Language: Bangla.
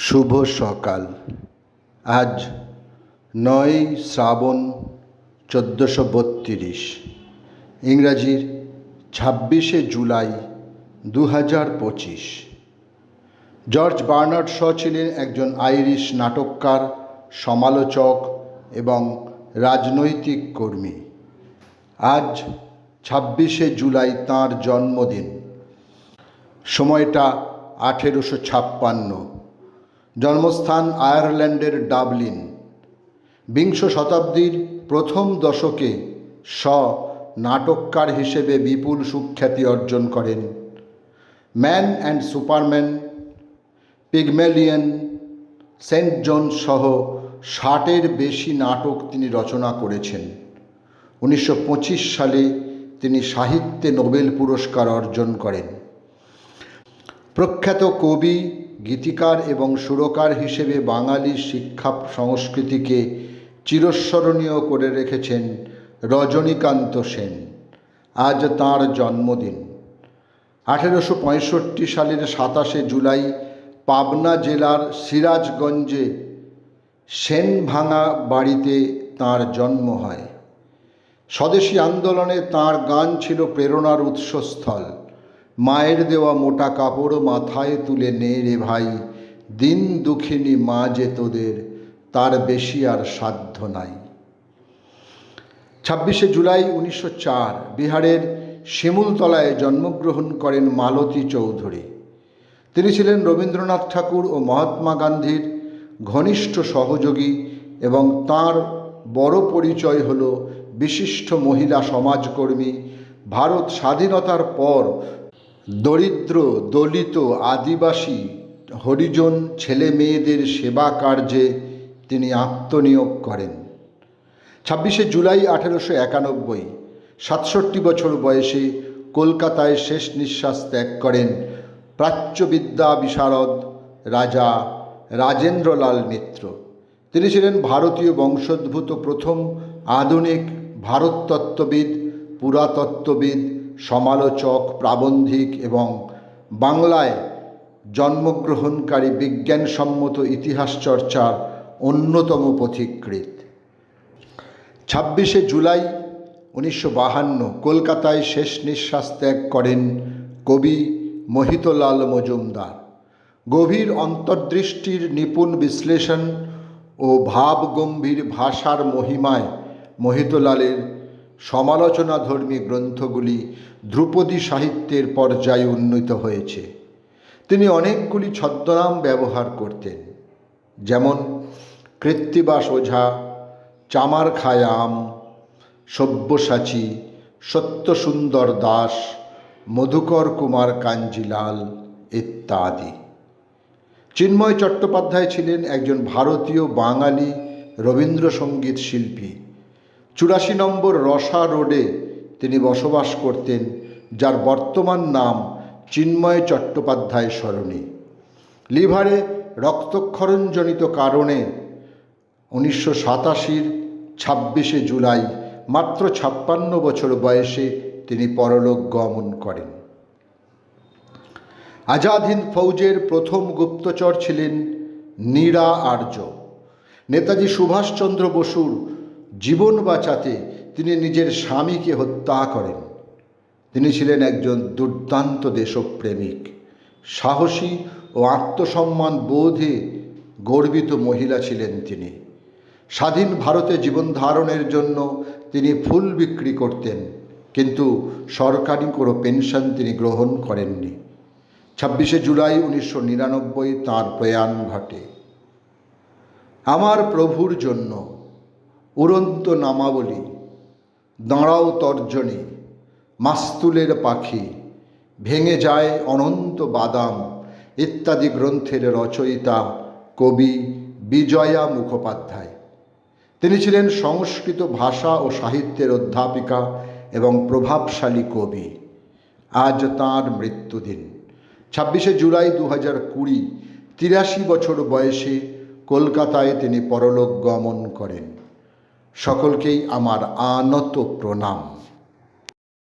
শুভ সকাল। আজ ৯ শ্রাবণ ১৪৩২, ইংরাজির ২৬শে জুলাই ২০২৫। জর্জ বার্নার্ড শ ছিলেন একজন আইরিশ নাটককার, সমালোচক এবং রাজনৈতিক কর্মী। আজ ২৬শে জুলাই তাঁর জন্মদিন। সময়টা ১৮৫৬। জন্মস্থান আয়ারল্যান্ডের ডাবলিন। বিংশ শতাব্দীর প্রথম দশকে শ নাটককার হিসেবে বিপুল সুখ্যাতি অর্জন করেন। Man and superman, pygmalion, saint joan সহ ৬০-এর বেশি নাটক তিনি রচনা করেছেন। ১৯২৫ সালে তিনি সাহিত্যে নোবেল পুরস্কার অর্জন করেন। প্রখ্যাত কবি, গীতিকার এবং সুরকার হিসেবে বাঙালি শিক্ষা সংস্কৃতিকে চিরস্মরণীয় করে রেখেছেন রজনীকান্ত সেন। আজ তাঁর জন্মদিন। ১৮৬৫ সালের ২৭শে জুলাই পাবনা জেলার সিরাজগঞ্জে সেনভাঙা বাড়িতে তাঁর জন্ম হয়। স্বদেশী আন্দোলনে তাঁর গান ছিল প্রেরণার উৎসস্থল। মায়ের দেওয়া মোটা কাপড় মাথায় তুলে নে রে ভাই, দিন দুঃখিনী মা যে তোদের, তার বেশি আর সাধ্য নাই। ২৬শে জুলাই ১৯০৪ বিহারের শিমুলতলায় জন্মগ্রহণ করেন মালতী চৌধুরী। তিনি ছিলেন রবীন্দ্রনাথ ঠাকুর ও মহাত্মা গান্ধীর ঘনিষ্ঠ সহযোগী এবং তাঁর বড় পরিচয় হল বিশিষ্ট মহিলা সমাজকর্মী। ভারত স্বাধীনতার পর দরিদ্র, দলিত, আদিবাসী, হরিজন ছেলে মেয়েদের সেবা কার্যে তিনি আত্মনিয়োগ করেন। ২৬শে জুলাই ১৮৯১ ৬৭ বছর বয়সে কলকাতায় শেষ নিঃশ্বাস ত্যাগ করেন প্রাচ্যবিদ্যা বিশারদ রাজা রাজেন্দ্রলাল মিত্র। তিনি ছিলেন ভারতীয় বংশোদ্ভূত প্রথম আধুনিক ভারততত্ত্ববিদ, পুরাতত্ত্ববিদ, সমালোচক, প্রাবন্ধিক এবং বাংলায় জন্মগ্রহণকারী বিজ্ঞানসম্মত ইতিহাস চর্চার অন্যতম পথিকৃৎ। ২৬শে জুলাই ১৯৫২ কলকাতায় শেষ নিঃশ্বাস ত্যাগ করেন কবি মোহিতলাল মজুমদার। গভীর অন্তর্দৃষ্টির নিপুণ বিশ্লেষণ ও ভাবগম্ভীর ভাষার মহিমায় মোহিতলালের সমালোচনাধর্মী গ্রন্থগুলি ধ্রুপদী সাহিত্যের পর্যায়ে উন্নীত হয়েছে। তিনি অনেকগুলি ছদ্মনাম ব্যবহার করতেন, যেমন কৃত্তিবাস ওঝা, চামার খায় আম, সব্যসাচী, সত্যসুন্দর দাস, মধুকর কুমার কাঞ্জিলাল ইত্যাদি। চিন্ময় চট্টোপাধ্যায় ছিলেন একজন ভারতীয় বাঙালি রবীন্দ্রসঙ্গীত শিল্পী। ৮৪ নম্বর রসা রোডে তিনি বসবাস করতেন, যার বর্তমান নাম চিন্ময় চট্টোপাধ্যায় সরণি। লিভারে রক্তক্ষরণজনিত কারণে ১৯৮৭-র ২৬শে জুলাই মাত্র ৫৬ বছর বয়সে তিনি পরলোক গমন করেন। আজাদ হিন্দ ফৌজের প্রথম গুপ্তচর ছিলেন নীরা আর্য। নেতাজি সুভাষচন্দ্র বসুর জীবন বাঁচাতে তিনি নিজের স্বামীকে হত্যা করেন। তিনি ছিলেন একজন দুর্দান্ত দেশপ্রেমিক, সাহসী ও আত্মসম্মান বোধে গর্বিত মহিলা ছিলেন তিনি। স্বাধীন ভারতে জীবন ধারণের জন্য তিনি ফুল বিক্রি করতেন, কিন্তু সরকারি কোনো পেনশন তিনি গ্রহণ করেননি। ২৬শে জুলাই ১৯৯৯ তাঁর প্রয়াণ ঘটে। আমার প্রভুর জন্য, উড়ন্ত নামাবলী, দাঁড়াও তর্জনী, মাস্তুলের পাখি, ভেঙে যায় অনন্ত বাদাম ইত্যাদি গ্রন্থের রচয়িতা কবি বিজয়া মুখোপাধ্যায়। তিনি ছিলেন সংস্কৃত ভাষা ও সাহিত্যের অধ্যাপিকা এবং প্রভাবশালী কবি। আজ তাঁর মৃত্যুদিন। ২৬শে জুলাই ২০২০ ৮৩ বছর বয়সে কলকাতায় তিনি পরলোক গমন করেন। সকলকেই আমার আনত প্রণাম।